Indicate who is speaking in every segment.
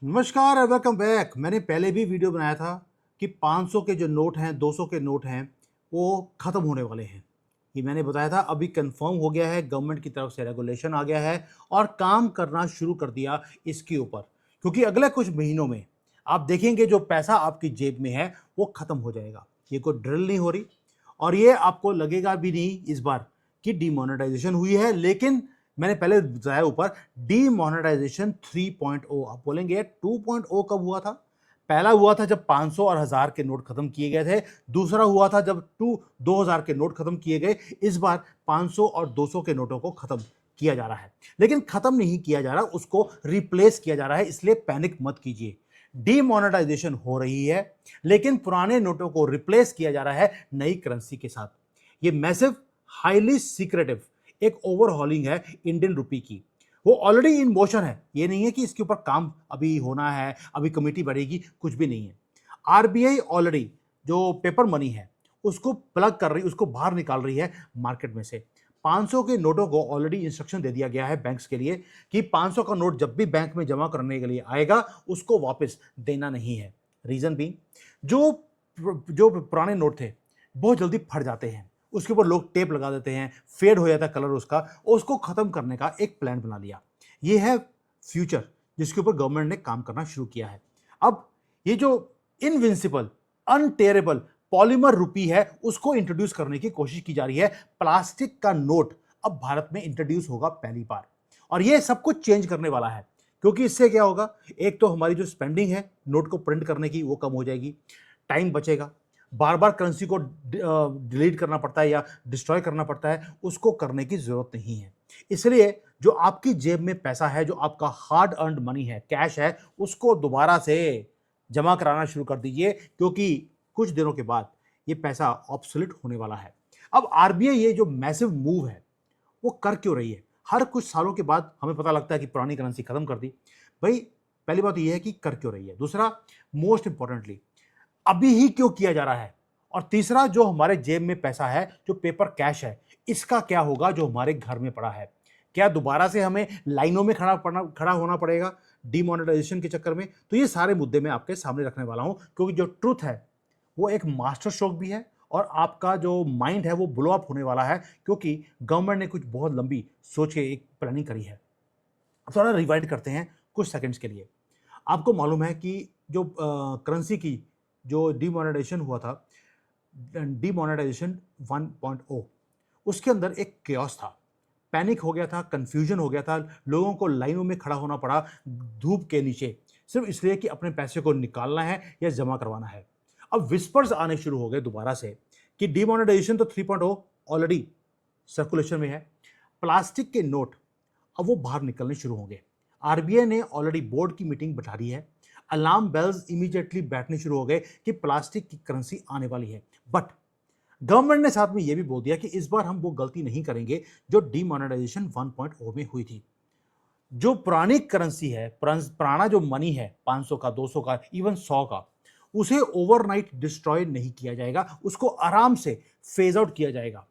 Speaker 1: नमस्कार और welcome back. मैंने पहले भी वीडियो बनाया था कि 500 के जो नोट हैं, 200 के नोट हैं, वो ख़त्म होने वाले हैं। ये मैंने बताया था, अभी कंफर्म हो गया है, गवर्नमेंट की तरफ से रेगुलेशन आ गया है और काम करना शुरू कर दिया इसके ऊपर। क्योंकि अगले कुछ महीनों में आप देखेंगे जो पैसा आपकी जेब में है वो ख़त्म हो जाएगा। ये कोई ड्रिल नहीं हो रही और ये आपको लगेगा भी नहीं इस बार कि डिमोनेटाइजेशन हुई है, लेकिन मैंने पहले बताया ऊपर डीमोनेटाइजेशन 3.0। आप बोलेंगे 2.0 कब हुआ था? पहला हुआ था जब 500 और 1000 के नोट खत्म किए गए थे। दूसरा हुआ था जब 2000 के नोट खत्म किए गए। इस बार 500 और 200 के नोटों को खत्म किया जा रहा है, लेकिन खत्म नहीं किया जा रहा, उसको रिप्लेस किया जा रहा है। इसलिए पैनिक मत कीजिए। डीमोनेटाइजेशन हो रही है, लेकिन पुराने नोटों को रिप्लेस किया जा रहा है नई करेंसी के साथ। ये मैसिव, हाईली सीक्रेटिव एक ओवरहॉलिंग है इंडियन रुपी की। वो ऑलरेडी इन मोशन है। ये नहीं है कि इसके ऊपर काम अभी होना है, अभी कमेटी बढ़ेगी, कुछ भी नहीं है। आरबीआई ऑलरेडी जो पेपर मनी है उसको प्लग कर रही, उसको बाहर निकाल रही है मार्केट में से। 500 के नोटों को ऑलरेडी इंस्ट्रक्शन दे दिया गया है बैंक्स के लिए कि 500 का नोट जब भी बैंक में जमा करने के लिए आएगा उसको वापस देना नहीं है। रीजन भी, जो जो पुराने नोट थे बहुत जल्दी फट जाते हैं, उसके ऊपर लोग टेप लगा देते हैं, फेड हो जाता है कलर उसका, उसको खत्म करने का एक प्लान बना लिया। ये है फ्यूचर जिसके ऊपर गवर्नमेंट ने काम करना शुरू किया है। अब ये जो इनविंसिबल, अनटेरेबल पॉलीमर रुपी है उसको इंट्रोड्यूस करने की कोशिश की जा रही है। प्लास्टिक का नोट अब भारत में इंट्रोड्यूस होगा पहली बार और ये सब कुछ चेंज करने वाला है। क्योंकि इससे क्या होगा, एक तो हमारी जो स्पेंडिंग है नोट को प्रिंट करने की वो कम हो जाएगी, टाइम बचेगा। बार बार करेंसी को डिलीट करना पड़ता है या डिस्ट्रॉय करना पड़ता है, उसको करने की जरूरत नहीं है। इसलिए जो आपकी जेब में पैसा है, जो आपका हार्ड अर्नड मनी है, कैश है, उसको दोबारा से जमा कराना शुरू कर दीजिए, क्योंकि कुछ दिनों के बाद ये पैसा ऑब्सोलीट होने वाला है। अब आरबीआई ये जो मैसिव मूव है वो कर क्यों रही है? हर कुछ सालों के बाद हमें पता लगता है कि पुरानी करेंसी खत्म कर दी। भाई, पहली बात ये है कि कर क्यों रही है। दूसरा, मोस्ट इंपॉर्टेंटली, अभी ही क्यों किया जा रहा है। और तीसरा, जो हमारे जेब में पैसा है, जो पेपर कैश है, इसका क्या होगा जो हमारे घर में पड़ा है? क्या दोबारा से हमें लाइनों में खड़ा होना पड़ेगा डिमोनेटाइजेशन के चक्कर में? तो ये सारे मुद्दे मैं आपके सामने रखने वाला हूं, क्योंकि जो ट्रुथ है वो एक मास्टर स्ट्रोक भी है और आपका जो माइंड है वो ब्लो अप होने वाला है, क्योंकि गवर्नमेंट ने कुछ बहुत लंबी सोच के एक प्लानिंग करी है। थोड़ा रिवाइंड करते हैं कुछ सेकंड्स के लिए। आपको मालूम है कि जो करेंसी की जो डिमोनेटाइजेशन हुआ था, डिमोनेटाइजेशन 1.0, उसके अंदर एक केओस था। पैनिक हो गया था, कंफ्यूजन हो गया था, लोगों को लाइनों में खड़ा होना पड़ा धूप के नीचे, सिर्फ इसलिए कि अपने पैसे को निकालना है या जमा करवाना है। अब विस्पर्स आने शुरू हो गए दोबारा से कि डिमोनेटाइजेशन तो 3.0 ऑलरेडी सर्कुलेशन में है। प्लास्टिक के नोट अब वो बाहर निकलने शुरू होंगे। आरबीआई ने ऑलरेडी बोर्ड की मीटिंग बैठा दी है। अलार्म बेल्स इमीडिएटली बैठने शुरू हो गए कि प्लास्टिक की करेंसी आने वाली है। बट गवर्नमेंट ने साथ में यह भी बोल दिया कि इस बार हम वो गलती नहीं करेंगे जो डिमोनेटाइजेशन 1.0 में हुई थी। जो पुरानी करेंसी है, पुराना जो मनी है, 500 का, 200 का, इवन 100 का, उसे ओवरनाइट डिस्ट्रॉय नहीं किया जाएगा, उसको आराम से फेज आउट किया जाएगा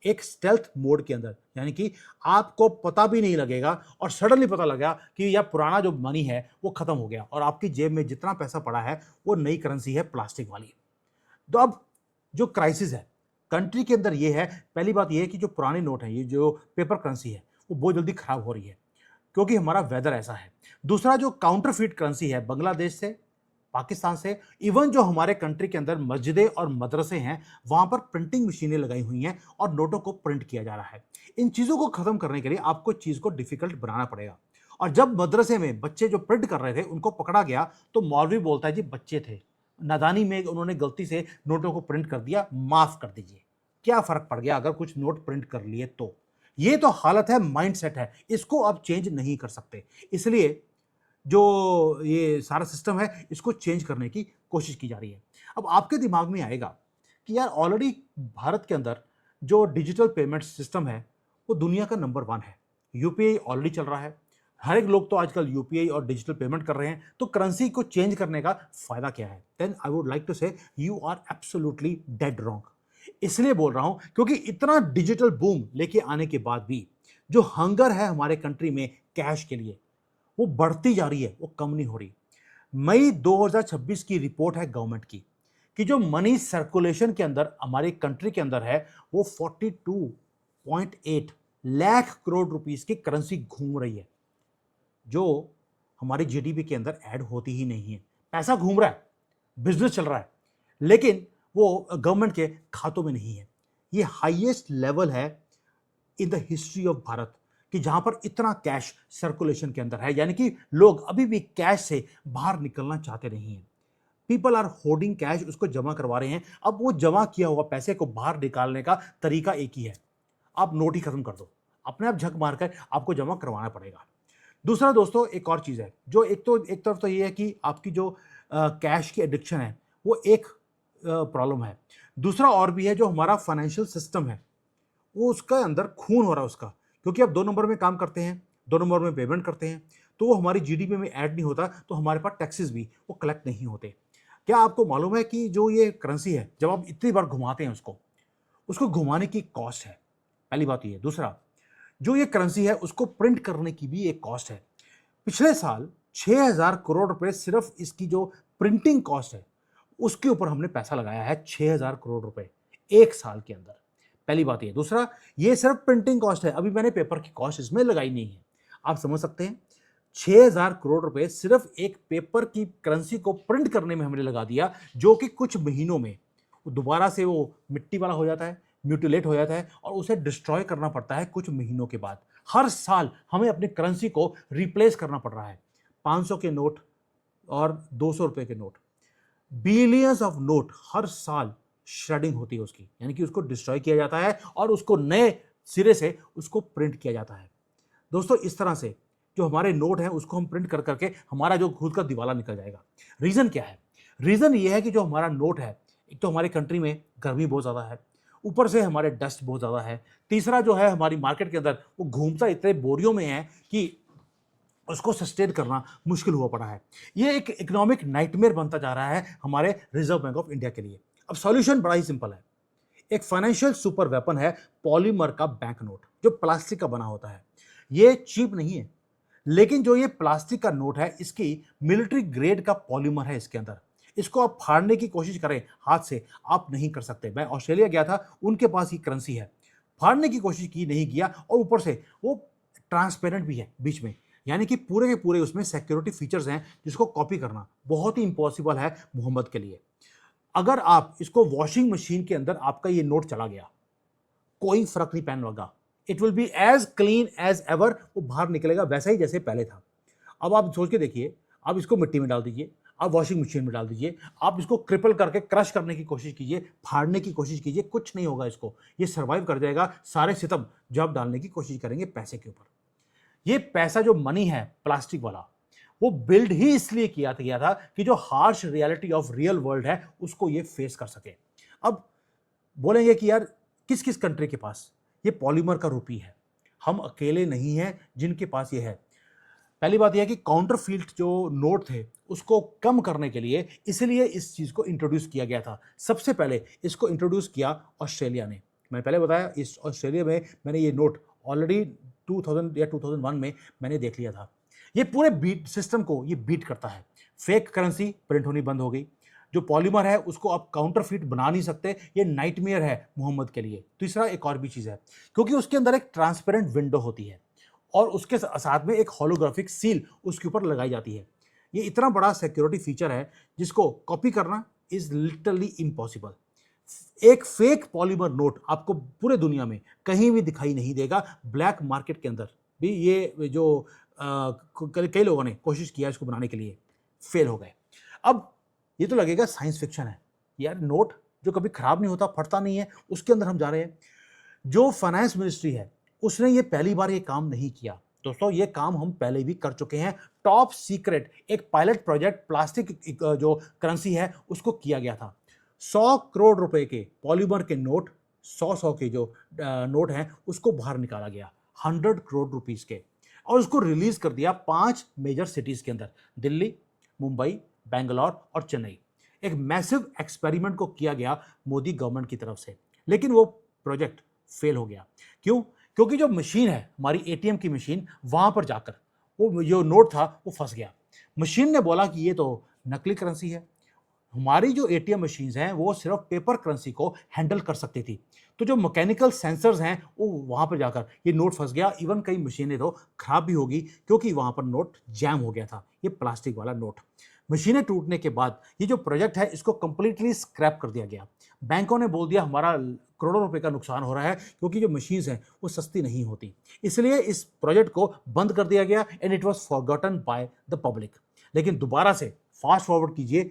Speaker 1: एक स्टेल्थ मोड के अंदर। यानी कि आपको पता भी नहीं लगेगा और सडनली पता लगा कि यह पुराना जो मनी है वो खत्म हो गया और आपकी जेब में जितना पैसा पड़ा है वो नई करेंसी है, प्लास्टिक वाली। तो अब जो क्राइसिस है कंट्री के अंदर ये है, पहली बात ये है कि जो पुराने नोट है, ये जो पेपर करेंसी है, वो बहुत जल्दी खराब हो रही है क्योंकि हमारा वेदर ऐसा है। दूसरा, जो काउंटरफीट करेंसी है बांग्लादेश से, पाकिस्तान से, इवन जो हमारे कंट्री के अंदर मस्जिदें और मदरसे हैं, वहां पर प्रिंटिंग मशीनें लगाई हुई हैं और नोटों को प्रिंट किया जा रहा है। इन चीजों को खत्म करने के लिए आपको चीज को डिफिकल्ट बनाना पड़ेगा। और जब मदरसे में बच्चे जो प्रिंट कर रहे थे उनको पकड़ा गया तो मौलवी बोलता है जी बच्चे थे, नादानी में उन्होंने गलती से नोटों को प्रिंट कर दिया, माफ कर दीजिए। क्या फर्क पड़ गया अगर कुछ नोट प्रिंट कर लिए तो? ये तो हालत है, माइंडसेट है, इसको आप चेंज नहीं कर सकते। इसलिए जो ये सारा सिस्टम है इसको चेंज करने की कोशिश की जा रही है। अब आपके दिमाग में आएगा कि यार ऑलरेडी भारत के अंदर जो डिजिटल पेमेंट सिस्टम है वो दुनिया का नंबर 1 है। यूपीआई ऑलरेडी चल रहा है, हर एक लोग तो आजकल यूपीआई और डिजिटल पेमेंट कर रहे हैं, तो करेंसी को चेंज करने का फायदा क्या है? Then I would like to say you are absolutely dead wrong. इसलिए बोल रहा हूं क्योंकि इतना डिजिटल बूम लेके आने के बाद भी जो हंगर है हमारे कंट्री में कैश के लिए, वो बढ़ती जा रही है, वो कम नहीं हो रही। मई 2026 की रिपोर्ट है गवर्नमेंट की कि जो मनी सर्कुलेशन के अंदर हमारी कंट्री के अंदर है वो 42.8 लाख करोड़ रुपीस की करेंसी घूम रही है, जो हमारी जीडीपी के अंदर ऐड होती ही नहीं है। पैसा घूम रहा है, बिजनेस चल रहा है, लेकिन वो गवर्नमेंट के खातों में नहीं है। ये हाईएस्ट लेवल है in the history of Bharat कि जहां पर इतना कैश सर्कुलेशन के अंदर है, यानी कि लोग अभी भी कैश से बाहर निकलना चाहते नहीं हैं। पीपल आर होर्डिंग कैश, उसको जमा करवा रहे हैं। अब वो जमा किया हुआ पैसे को बाहर निकालने का तरीका एक ही है, आप नोट ही खत्म कर दो, अपने आप झक मारकर आपको जमा करवाना पड़ेगा। दूसरा दोस्तों एक और चीज़ है, जो एक तरफ तो ये है कि आपकी जो कैश की एडिक्शन है वो एक प्रॉब्लम है। दूसरा और भी है, जो हमारा फाइनेंशियल सिस्टम है वो उसका अंदर खून हो रहा है उसका, क्योंकि अब 2 नंबर में काम करते हैं, 2 नंबर में पेमेंट करते हैं, तो वो हमारी जीडीपी में ऐड नहीं होता, तो हमारे पास टैक्सेस भी वो कलेक्ट नहीं होते। क्या आपको मालूम है कि जो ये करेंसी है, जब आप इतनी बार घुमाते हैं उसको उसको घुमाने की कॉस्ट है, पहली बात ये। दूसरा, जो ये करेंसी है उसको प्रिंट करने की भी एक कॉस्ट है। पिछले साल 6000 करोड़ रुपए सिर्फ इसकी जो प्रिंटिंग कॉस्ट है उसके ऊपर हमने पैसा लगाया है, 6000 करोड़ रुपए एक साल के अंदर। पहली बात ये। दूसरा, ये सिर्फ प्रिंटिंग कॉस्ट है, अभी मैंने पेपर की कॉस्ट इसमें लगाई नहीं है। आप समझ सकते हैं, 6000 करोड़ रुपए सिर्फ एक पेपर की करेंसी को प्रिंट करने में हमने लगा दिया, जो कि कुछ महीनों में दोबारा से वो मिट्टी वाला हो जाता है, म्यूटिलेट हो जाता है और उसे डिस्ट्रॉय करना पड़ता है कुछ महीनों के बाद। हर साल हमें अपनी करेंसी को रिप्लेस करना पड़ रहा है। 500 के नोट और 200 रुपए के नोट, बिलियंस ऑफ नोट हर साल श्रेडिंग होती है उसकी, यानी कि उसको डिस्ट्रॉय किया जाता है और उसको नए सिरे से उसको प्रिंट किया जाता है। दोस्तों, इस तरह से जो हमारे नोट हैं उसको हम प्रिंट कर करके हमारा जो खुद का दिवाला निकल जाएगा। रीज़न क्या है? रीज़न ये है कि जो हमारा नोट है, एक तो हमारी कंट्री में गर्मी बहुत ज़्यादा है, ऊपर से हमारे डस्ट बहुत ज़्यादा है। तीसरा जो है, हमारी मार्केट के अंदर वो घूमता इतने बोरियों में है कि उसको सस्टेन करना मुश्किल हुआ पड़ा है। ये एक इकोनॉमिक नाइटमेयर बनता जा रहा है हमारे रिजर्व बैंक ऑफ इंडिया के लिए। अब सॉल्यूशन बड़ा ही सिंपल है। एक फाइनेंशियल सुपर वेपन है पॉलीमर का बैंक नोट, जो प्लास्टिक का बना होता है। ये चीप नहीं है, लेकिन जो ये प्लास्टिक का नोट है इसकी मिलिट्री ग्रेड का पॉलीमर है इसके अंदर। इसको आप फाड़ने की कोशिश करें हाथ से, आप नहीं कर सकते। मैं ऑस्ट्रेलिया गया था, उनके पास ये करेंसी है, फाड़ने की कोशिश की, नहीं किया, और ऊपर से वो ट्रांसपेरेंट भी है बीच में, यानी कि पूरे के पूरे उसमें सिक्योरिटी फीचर्स हैं जिसको कॉपी करना बहुत ही इम्पॉसिबल है मोहम्मद के लिए। अगर आप इसको वॉशिंग मशीन के अंदर आपका ये नोट चला गया, कोई फर्क नहीं पैन लगा, it will be as clean as ever, वो बाहर निकलेगा वैसा ही जैसे पहले था। अब आप सोच के देखिए, आप इसको मिट्टी में डाल दीजिए, आप वॉशिंग मशीन में डाल दीजिए, आप इसको क्रिपल करके क्रश करने की कोशिश कीजिए, फाड़ने की कोशिश कीजिए, कुछ नहीं होगा इसको। ये सर्वाइव कर जाएगा सारे सितम जो आप डालने की कोशिश करेंगे पैसे के ऊपर। ये पैसा जो मनी है प्लास्टिक वाला, वो बिल्ड ही इसलिए किया गया था कि जो harsh reality of real world है उसको ये फेस कर सके। अब बोलेंगे कि यार किस किस कंट्री के पास ये पॉलीमर का रुपी है, हम अकेले नहीं हैं जिनके पास ये है। पहली बात यह है कि काउंटरफील्ड जो नोट थे उसको कम करने के लिए इसलिए इस चीज़ को इंट्रोड्यूस किया गया था। सबसे पहले इसको इंट्रोड्यूस किया ऑस्ट्रेलिया ने। मैंने पहले बताया, इस ऑस्ट्रेलिया में मैंने ये नोट ऑलरेडी 2000 या 2001 में मैंने देख लिया था। ये पूरे बीट सिस्टम को ये बीट करता है। फेक करेंसी प्रिंट होनी बंद हो गई, जो पॉलीमर है उसको आप काउंटरफीट बना नहीं सकते, ये नाइटमेयर है मोहम्मद के लिए। तीसरा एक और भी चीज़ है, क्योंकि उसके अंदर एक ट्रांसपेरेंट विंडो होती है और उसके साथ में एक होलोग्राफिक सील उसके ऊपर लगाई जाती है। ये इतना बड़ा सिक्योरिटी फीचर है जिसको कॉपी करना इज लिटरली इम्पॉसिबल। एक फेक पॉलीमर नोट आपको पूरे दुनिया में कहीं भी दिखाई नहीं देगा। ब्लैक मार्केट के अंदर भी ये जो कई लोगों ने कोशिश किया इसको बनाने के लिए, फेल हो गए। अब ये तो लगेगा साइंस फिक्शन है यार, नोट जो कभी खराब नहीं होता, फटता नहीं है, उसके अंदर हम जा रहे हैं। जो फाइनेंस मिनिस्ट्री है उसने ये पहली बार ये काम नहीं किया दोस्तों, ये काम हम पहले भी कर चुके हैं। टॉप सीक्रेट एक पायलट प्रोजेक्ट प्लास्टिक जो करेंसी है उसको किया गया था। 100 करोड़ रुपए के पॉलीमर के नोट, 100 के जो नोट हैं उसको बाहर निकाला गया 100 करोड़ रुपीस के, और उसको रिलीज कर दिया 5 मेजर सिटीज के अंदर, दिल्ली, मुंबई, बेंगलोर और चेन्नई। एक मैसिव एक्सपेरिमेंट को किया गया मोदी गवर्नमेंट की तरफ से, लेकिन वो प्रोजेक्ट फेल हो गया। क्यों? क्योंकि जो मशीन है हमारी एटीएम की मशीन, वहां पर जाकर वो जो नोट था वो फंस गया। मशीन ने बोला कि ये तो नकली करेंसी है। हमारी जो एटीएम मशीन्स हैं वो सिर्फ पेपर करेंसी को हैंडल कर सकती थी। तो जो मैकेनिकल सेंसर्स हैं वो वहाँ पर जाकर ये नोट फंस गया। इवन कई मशीनें तो खराब भी होगी क्योंकि वहाँ पर नोट जैम हो गया था, ये प्लास्टिक वाला नोट। मशीनें टूटने के बाद ये जो प्रोजेक्ट है इसको कंप्लीटली स्क्रैप कर दिया गया। बैंकों ने बोल दिया हमारा करोड़ों रुपए का नुकसान हो रहा है क्योंकि जो मशीन्स हैं वो सस्ती नहीं होती। इसलिए इस प्रोजेक्ट को बंद कर दिया गया and it was forgotten by the public. लेकिन दोबारा से फास्ट फॉरवर्ड कीजिए,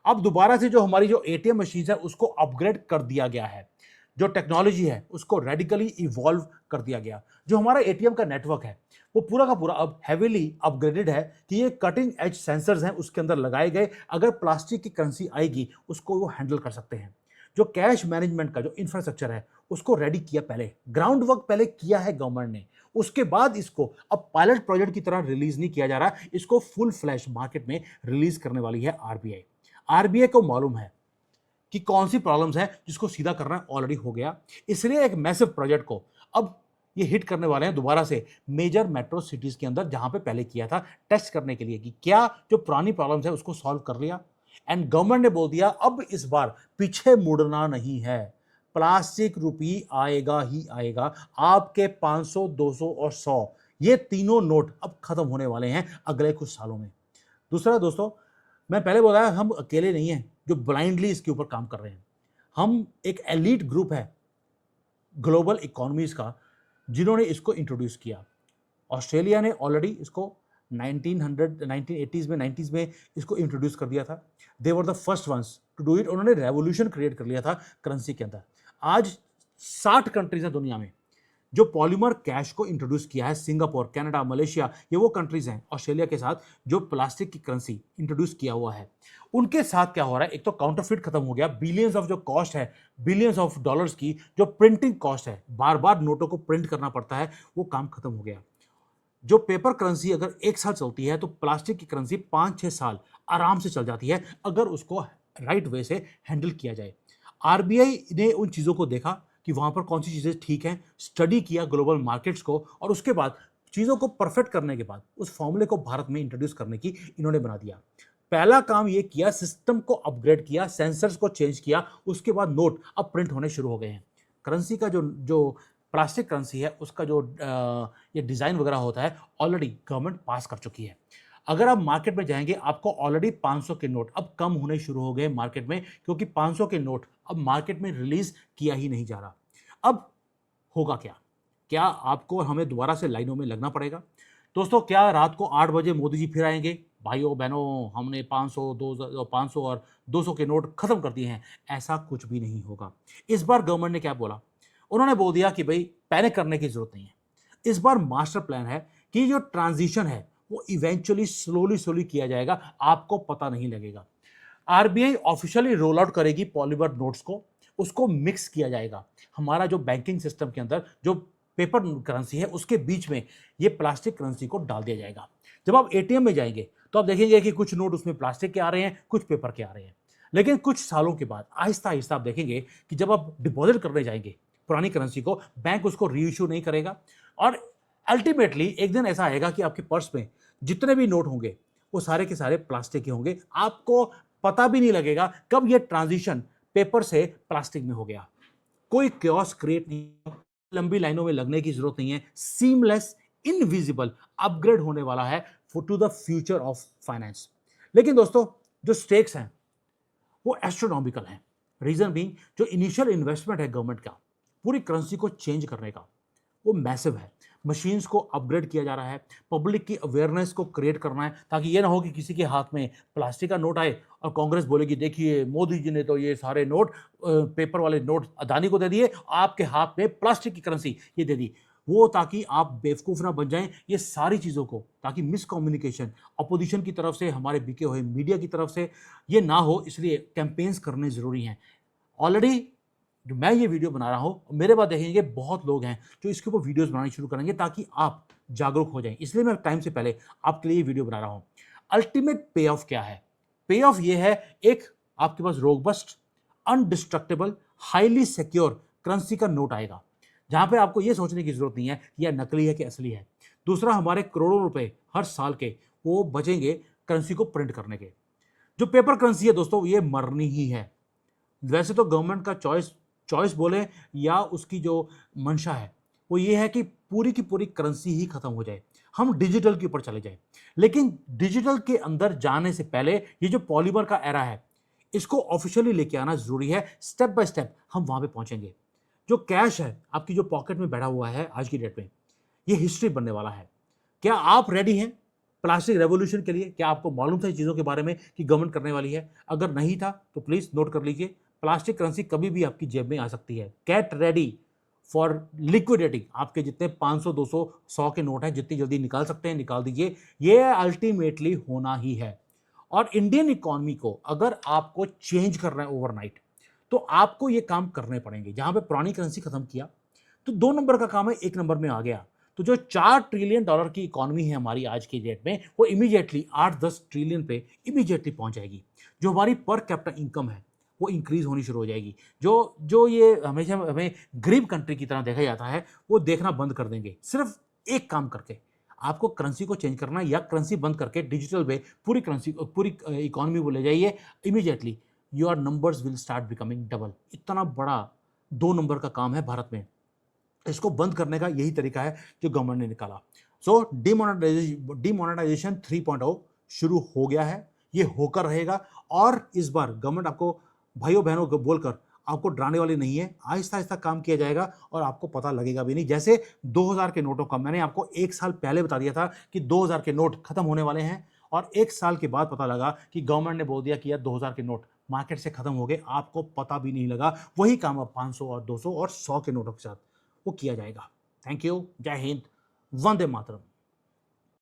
Speaker 1: अब दोबारा से जो हमारी जो एटीएम मशीन है उसको अपग्रेड कर दिया गया है। जो टेक्नोलॉजी है उसको रेडिकली इवॉल्व कर दिया गया। जो हमारा एटीएम का नेटवर्क है वो पूरा का पूरा अब हेवीली अपग्रेडेड है कि ये कटिंग एज सेंसर्स हैं उसके अंदर लगाए गए। अगर प्लास्टिक की करेंसी आएगी उसको वो हैंडल कर सकते हैं। जो कैश मैनेजमेंट का जो इंफ्रास्ट्रक्चर है उसको रेडी किया, पहले ग्राउंड वर्क पहले किया है गवर्नमेंट ने। उसके बाद इसको अब पायलट प्रोजेक्ट की तरह रिलीज नहीं किया जा रहा, इसको फुल फ्लैश मार्केट में रिलीज करने वाली है आरबीआई। आरबीआई को मालूम है कि कौन सी प्रॉब्लम्स है जिसको सीधा करना ऑलरेडी हो गया। इसलिए एक मैसिव प्रोजेक्ट को अब ये हिट करने वाले हैं दोबारा से मेजर मेट्रो सिटीज के अंदर, जहां पे पहले किया था टेस्ट करने के लिए कि क्या जो पुरानी प्रॉब्लम्स है उसको सॉल्व कर लिया। एंड गवर्नमेंट ने बोल दिया अब इस बार पीछे मुड़ना नहीं है, प्लास्टिक रुपी आएगा ही आएगा। आपके 500, 200 और 100 ये तीनों नोट अब खत्म होने वाले हैं अगले कुछ सालों में। दूसरा दोस्तों, मैं पहले बोला हम अकेले नहीं हैं जो ब्लाइंडली इसके ऊपर काम कर रहे हैं। हम एक एलीट ग्रुप है ग्लोबल इकोनॉमीज का जिन्होंने इसको इंट्रोड्यूस किया। ऑस्ट्रेलिया ने ऑलरेडी इसको 1980s में 90s में इसको इंट्रोड्यूस कर दिया था। They were the first ones to do it. उन्होंने रेवोल्यूशन क्रिएट कर लिया था करेंसी के अंदर। आज 60 कंट्रीज हैं दुनिया में जो पॉलीमर कैश को इंट्रोड्यूस किया है। सिंगापुर, कनाडा, मलेशिया, ये वो कंट्रीज हैं ऑस्ट्रेलिया के साथ जो प्लास्टिक की करेंसी इंट्रोड्यूस किया हुआ है। उनके साथ क्या हो रहा है, एक तो काउंटरफिट खत्म हो गया, बिलियंस ऑफ जो कॉस्ट है, बिलियंस ऑफ डॉलर्स की जो प्रिंटिंग कॉस्ट है, बार बार नोटों को प्रिंट करना पड़ता है, वो काम खत्म हो गया। जो पेपर करेंसी अगर 1 साल चलती है तो प्लास्टिक की करेंसी 5-6 साल आराम से चल जाती है अगर उसको राइट वे से हैंडल किया जाए। आरबीआई ने उन चीज़ों को देखा कि वहाँ पर कौन सी चीज़ें ठीक हैं, स्टडी किया ग्लोबल मार्केट्स को, और उसके बाद चीज़ों को परफेक्ट करने के बाद उस फॉर्मूले को भारत में इंट्रोड्यूस करने की इन्होंने बना दिया। पहला काम ये किया, सिस्टम को अपग्रेड किया, सेंसर्स को चेंज किया, उसके बाद नोट अब प्रिंट होने शुरू हो गए हैं। करेंसी का जो प्लास्टिक करेंसी है उसका जो ये डिज़ाइन वगैरह होता है ऑलरेडी गवर्नमेंट पास कर चुकी है। अगर आप मार्केट में जाएंगे आपको ऑलरेडी 500 के नोट अब कम होने शुरू हो गए मार्केट में, क्योंकि 500 के नोट अब मार्केट में रिलीज किया ही नहीं जा रहा। अब होगा क्या, क्या आपको हमें दोबारा से लाइनों में लगना पड़ेगा? दोस्तों, क्या रात को 8 बजे मोदी जी फिर आएंगे, भाइयों बहनों हमने 500 और 200 के नोट खत्म कर दिए हैं? ऐसा कुछ भी नहीं होगा। इस बार गवर्नमेंट ने क्या बोला, उन्होंने बोल दिया कि भाई पैनिक करने की जरूरत नहीं है। इस बार मास्टर प्लान है कि जो ट्रांजिशन है वो इवेंचुअली स्लोली किया जाएगा, आपको पता नहीं लगेगा। आरबीआई ऑफिशियली रोल आउट करेगी पॉलीमर नोट्स को, उसको मिक्स किया जाएगा। हमारा जो बैंकिंग सिस्टम के अंदर जो पेपर करेंसी है उसके बीच में ये प्लास्टिक करेंसी को डाल दिया जाएगा। जब आप एटीएम में जाएंगे तो आप देखेंगे कि कुछ नोट उसमें प्लास्टिक के आ रहे हैं, कुछ पेपर के आ रहे हैं। लेकिन कुछ सालों के बाद आहिस्ता आहिस्ता आप देखेंगे कि जब आप डिपॉजिट करने जाएंगे पुरानी करेंसी को, बैंक उसको रीइश्यू नहीं करेगा और अल्टीमेटली एक दिन ऐसा आएगा कि आपके पर्स में जितने भी नोट होंगे वो सारे के सारे प्लास्टिक के होंगे। आपको पता भी नहीं लगेगा कब ये ट्रांजिशन पेपर से प्लास्टिक में हो गया। कोई क्योस क्रिएट नहीं, लंबी लाइनों में लगने की जरूरत नहीं है। सीमलेस, इनविजिबल अपग्रेड होने वाला है to the future of finance. लेकिन दोस्तों, जो स्टेक्स हैं वो एस्ट्रोनॉमिकल हैं। रीजन बीइंग, जो इनिशियल इन्वेस्टमेंट है गवर्नमेंट का पूरी करेंसी को चेंज करने का, वो मैसिव है। मशीन्स को अपग्रेड किया जा रहा है, पब्लिक की अवेयरनेस को क्रिएट करना है, ताकि ये ना हो कि किसी के हाथ में प्लास्टिक का नोट आए और कांग्रेस बोलेगी देखिए मोदी जी ने तो ये सारे नोट पेपर वाले नोट अदानी को दे दिए, आपके हाथ में प्लास्टिक की करेंसी ये दे दी। वो ताकि आप बेवकूफ़ ना बन जाएं, ये सारी चीज़ों को, ताकि मिसकम्युनिकेशन अपोजिशन की तरफ से, हमारे बिके हुए मीडिया की तरफ से ये ना हो, इसलिए कैंपेन्स करने ज़रूरी हैं। ऑलरेडी जो मैं ये वीडियो बना रहा हूँ, मेरे बाद देखेंगे बहुत लोग हैं जो इसके ऊपर वीडियोस बनानी शुरू करेंगे ताकि आप जागरूक हो जाएं। इसलिए मैं टाइम से पहले आपके लिए ये वीडियो बना रहा हूँ। अल्टीमेट पे ऑफ क्या है? पे ऑफ ये है, एक आपके पास robust, indestructible, highly secure currency का नोट आएगा, जहाँ पे आपको ये सोचने की जरूरत नहीं है कि यह नकली है कि असली है। दूसरा, हमारे करोड़ों रुपए हर साल के वो बचेंगे करेंसी को प्रिंट करने के। जो पेपर करेंसी है दोस्तों, ये मरनी ही है। वैसे तो गवर्नमेंट का चॉइस बोले या उसकी जो मंशा है वो ये है कि पूरी की पूरी करेंसी ही खत्म हो जाए, हम डिजिटल के ऊपर चले जाए। लेकिन डिजिटल के अंदर जाने से पहले ये जो पॉलीमर का एरा है इसको ऑफिशियली लेके आना जरूरी है। स्टेप बाय स्टेप हम वहां पे पहुंचेंगे। जो कैश है आपकी जो पॉकेट में बैठा हुआ है आज की डेट में, ये हिस्ट्री बनने वाला है। क्या आप रेडी हैं प्लास्टिक रेवोल्यूशन के लिए? क्या आपको मालूम था चीज़ों के बारे में कि गवर्नमेंट करने वाली है? अगर नहीं था तो प्लीज़ नोट कर लीजिए, प्लास्टिक करेंसी कभी भी आपकी जेब में आ सकती है। Get ready for liquidating. आपके जितने 500 200 100 के नोट हैं, जितनी जल्दी निकाल सकते हैं निकाल दीजिए। ये अल्टीमेटली होना ही है। और इंडियन इकोनॉमी को अगर आपको चेंज करना है ओवरनाइट, तो आपको ये काम करने पड़ेंगे। जहां पे पुरानी करेंसी खत्म किया तो 2 नंबर का काम है, 1 नंबर में आ गया। तो जो $4 ट्रिलियन की इकोनॉमी है हमारी आज की डेट में, वो इमीडिएटली 8-10 ट्रिलियन पे इमीडिएटली पहुंच जाएगी। जो हमारी पर कैपिटा इनकम है वो इंक्रीज होनी शुरू हो जाएगी। जो जो ये हमेशा हमें गरीब कंट्री की तरह देखा जाता है वो देखना बंद कर देंगे, सिर्फ एक काम करके। आपको करेंसी को चेंज करना है या करेंसी बंद करके डिजिटल पे पूरी करेंसी पूरी इकोनॉमी को ले जाइए। Immediately your numbers will start becoming double. इतना बड़ा 2 नंबर का काम है भारत में, इसको बंद करने का यही तरीका है जो गवर्नमेंट ने निकाला। सो डिमोनेटाइजेशन 3.0 शुरू हो गया है, ये होकर रहेगा। और इस बार गवर्नमेंट आपको भाइयों बहनों को बोलकर आपको डराने वाली नहीं है। आहिस्ता आहिस्ता काम किया जाएगा और आपको पता लगेगा भी नहीं। जैसे 2000 के नोटों का मैंने आपको 1 साल पहले बता दिया था कि 2000 के नोट खत्म होने वाले हैं, और 1 साल के बाद पता लगा कि गवर्नमेंट ने बोल दिया कि यार 2000 के नोट मार्केट से खत्म हो गए, आपको पता भी नहीं लगा। वही काम अब 500 और 200 और 100 के नोटों के साथ वो किया जाएगा। थैंक यू, जय हिंद, वंदे मातरम।